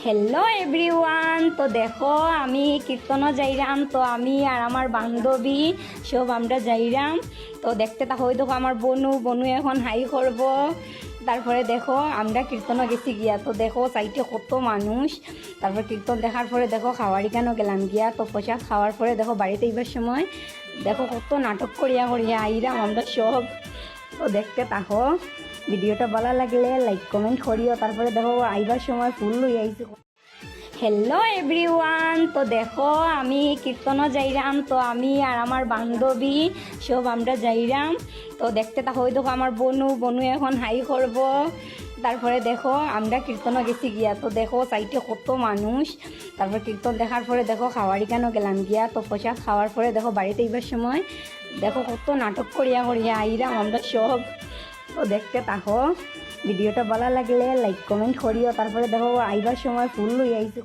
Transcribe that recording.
Hello everyone, তো দেখো আমি কীর্তনও যাইরাম। তো আমি আর আমার বান্ধবী সব আমরা যাইরাম। তো দেখতে তা হই দেখো আমার বনু এখন হাই করব। তারপরে দেখো আমরা কীর্তনও গেছি গিয়া। তো দেখো সাইটে কত মানুষ। তারপর কীর্তন দেখার পরে দেখো খাওয়ারি কেন গেলাম গিয়া। তো প্রসাদ খাওয়ার পরে দেখো বাড়িতে এইবার সময় দেখো কত নাটক করিয়া আইরাম আমরা সব। তো দেখতে থাকো, ভিডিওটা ভালো লাগলে লাইক কমেন্ট করিও। তারপরে দেখো আইবার সময় ফুল লই আইছি। হ্যালো এভরিওয়ান, তো দেখো আমি কীর্তনও যাইরাম। তো আমি আর আমার বান্ধবী সব আমরা যাইরাম। তো দেখতে তা হই দেখো আমার বনু এখন হাই করব। তারপরে দেখো আমরা কীর্তনও গেছি গিয়া। তো দেখো সাইটে কত মানুষ। তারপর কীর্তন দেখার পরে দেখো খাওয়ারি কেন গেলাম গিয়া। তো প্রসাদ খাওয়ার পরে দেখো বাড়িতে এইবার সময় দেখো কত নাটক করিয়া আইরাম আমরা সব। তো দেখতে থাকো, ভিডিওটা ভালো লাগলে লাইক কমেন্ট করিও। তারপরে দেখো আইবার সময় ফুল লই আইছি।